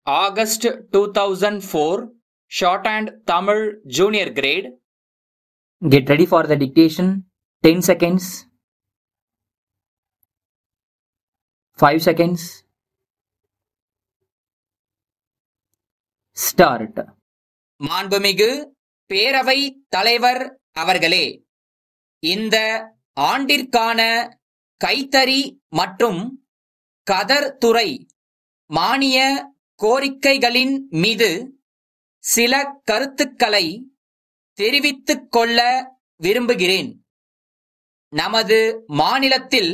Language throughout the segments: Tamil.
August 2004, Shorthand Tamil Junior Grade. Get ready for the dictation. 10 seconds. 5 seconds. Start. மாண்புமிகு பேரவை தலைவர் அவர்களே, இந்த ஆண்டிற்கான கைத்தறி மற்றும் கதர் துறை மானிய கோரிக்கைகளின் மீது சில கருத்துக்களை தெரிவித்துக் கொள்ள விரும்புகிறேன். நமது மாநிலத்தில்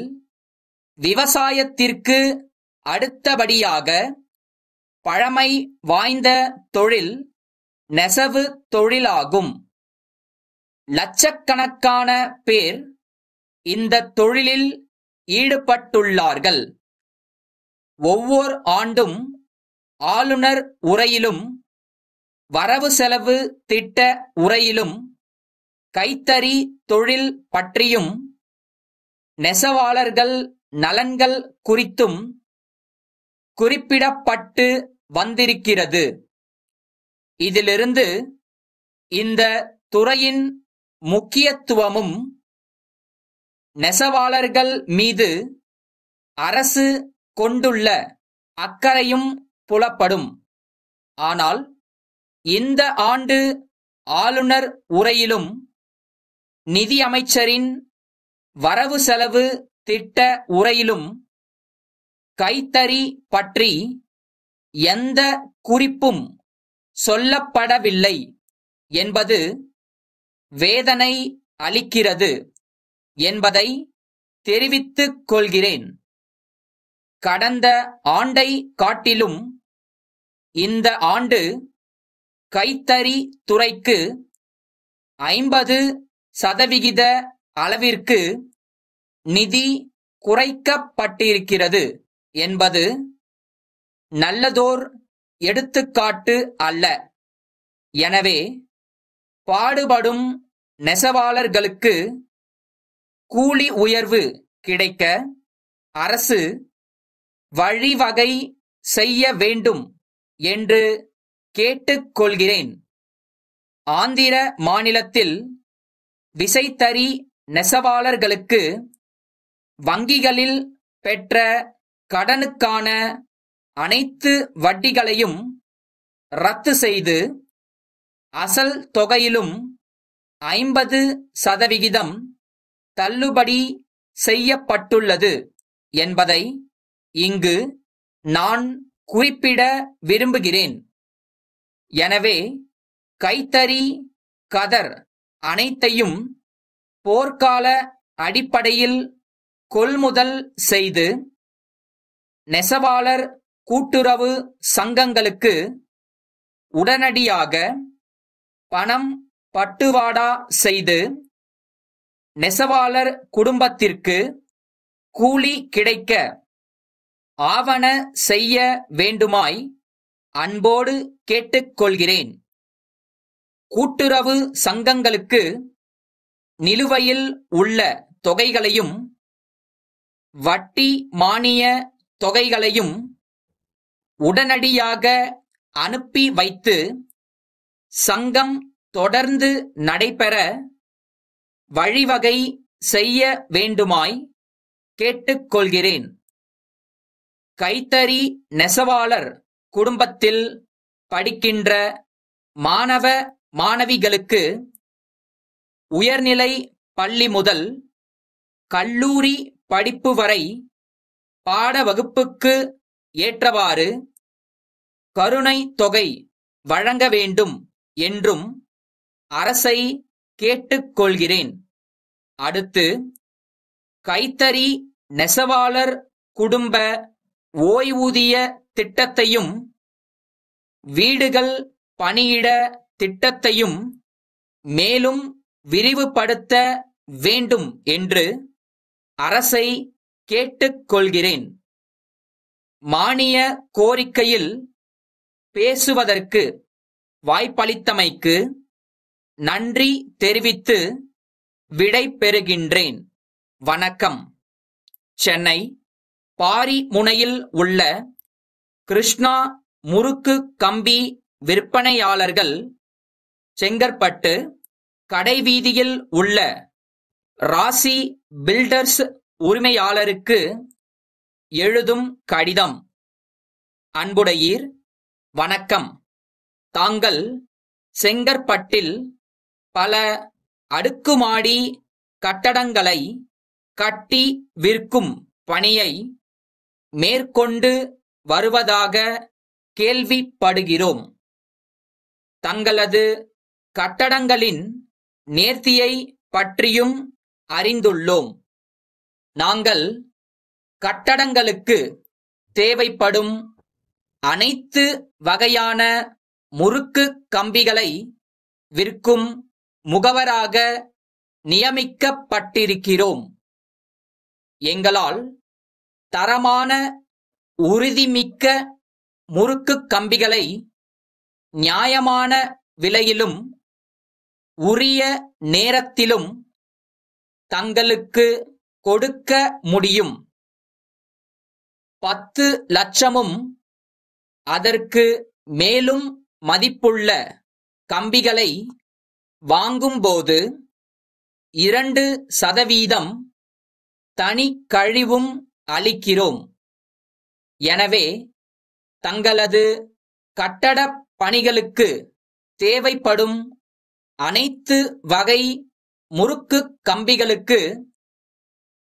விவசாயத்திற்கு அடுத்தபடியாக பழமை வாய்ந்த தொழில் நெசவு தொழிலாகும். லட்சக்கணக்கான பேர் இந்த தொழிலில் ஈடுபட்டுள்ளார்கள். ஒவ்வொரு ஆண்டும் ஆளுநர் உரையிலும் வரவு செலவு திட்ட உரையிலும் கைத்தறி தொழில் பற்றியும் நெசவாளர்கள் நலன்கள் குறித்தும் குறிப்பிடப்பட்டு வந்திருக்கிறது. இதிலிருந்து இந்த துறையின் முக்கியத்துவமும் நெசவாளர்கள் மீது அரசு கொண்டுள்ள அக்கறையும் புலப்படும். ஆனால் இந்த ஆண்டு ஆளுநர் உரையிலும் நிதியமைச்சரின் வரவு செலவு திட்ட உரையிலும் கைத்தறி பற்றி எந்த குறிப்பும் சொல்லப்படவில்லை என்பது வேதனை அளிக்கிறது என்பதை தெரிவித்துக் கொள்கிறேன். கடந்த ஆண்டை காட்டிலும் இந்த ஆண்டு கைத்தறி துறைக்கு 50% அளவிற்கு நிதி குறைக்கப்பட்டிருக்கிறது என்பது நல்லதோர் எடுத்துக்காட்டு அல்ல. எனவே பாடுபடும் நெசவாளர்களுக்கு கூலி உயர்வு கிடைக்க அரசு வழிவகை செய்ய வேண்டும் என்று கேட்டுக்கொள்கிறேன். ஆந்திர மாநிலத்தில் விசைத்தறி நெசவாளர்களுக்கு வங்கிகளில் பெற்ற கடனுக்கான அனைத்து வட்டிகளையும் ரத்து செய்து அசல் தொகையிலும் 50% தள்ளுபடி செய்யப்பட்டுள்ளது என்பதை இங்கு நான் குறிப்பிட விரும்புகிறேன். எனவே கைத்தறி கதர் அனைத்தையும் போர்க்கால அடிப்படையில் கொள்முதல் செய்து நெசவாளர் கூட்டுறவு சங்கங்களுக்கு உடனடியாக பணம் பட்டுவாடா செய்து நெசவாளர் குடும்பத்திற்கு கூலி கிடைக்க ஆவன செய்ய வேண்டுமாய் அன்போடு கேட்டுக்கொள்கிறேன். கூட்டுறவு சங்கங்களுக்கு நிலுவையில் உள்ள தொகைகளையும் வட்டி மானிய தொகைகளையும் உடனடியாக அனுப்பி வைத்து சங்கம் தொடர்ந்து நடைபெற வழிவகை செய்ய வேண்டுமாய் கேட்டுக்கொள்கிறேன். கைத்தறி நெசவாளர் குடும்பத்தில் படிக்கின்ற மாணவ மாணவிகளுக்கு உயர்நிலை பள்ளி முதல் கல்லூரி படிப்பு வரை பாட வகுப்புக்கு ஏற்றவாறு கருணை தொகை வழங்க வேண்டும் என்றும் அரசை கேட்டுக்கொள்கிறேன். அடுத்து கைத்தறி நெசவாளர் குடும்ப ஓய்வூதிய திட்டத்தையும் வீடுகள் பணியிட திட்டத்தையும் மேலும் விரிவுபடுத்த வேண்டும் என்று அரசை கேட்டுக்கொள்கிறேன். மானிய கோரிக்கையில் பேசுவதற்கு வாய்ப்பளித்தமைக்கு நன்றி தெரிவித்து விடை பெறுகின்றேன். வணக்கம். சென்னை பாரிமுனையில் உள்ள கிருஷ்ணா முறுக்கு கம்பி விற்பனையாளர்கள் செங்கற்பட்டு கடைவீதியில் உள்ள ராசி பில்டர்ஸ் உரிமையாளருக்கு எழுதும் கடிதம். அன்புடையீர், வணக்கம். தாங்கள் செங்கற்பட்டில் பல அடுக்குமாடி கட்டடங்களை கட்டி விற்கும் பணியை மேற்கொண்டு வருவதாக கேள்விப்படுகிறோம். தங்களது கட்டடங்களின் நேர்த்தியை பற்றியும் அறிந்துள்ளோம். நாங்கள் கட்டடங்களுக்கு தேவைப்படும் அனைத்து வகையான முறுக்கு கம்பிகளை விற்கும் முகவராக நியமிக்கப்பட்டிருக்கிறோம். எங்களால் தரமான உறுதிமிக்க முறுக்கு கம்பிகளை நியாயமான விலையிலும் உரிய நேரத்திலும் தங்களுக்கு கொடுக்க முடியும். 10 லட்சமும் அதற்கு மேலும் மதிப்புள்ள கம்பிகளை வாங்கும்போது 2% தனிக் கழிவும் அளிக்கிறோம். எனவே தங்களது கட்டடப் பணிகளுக்கு தேவைப்படும் அனைத்து வகை முறுக்கு கம்பிகளுக்கு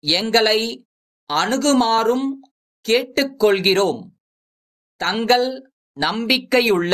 எங்களை அணுகுமாறும் கேட்டுக்கொள்கிறோம். தங்கள் நம்பிக்கையுள்ள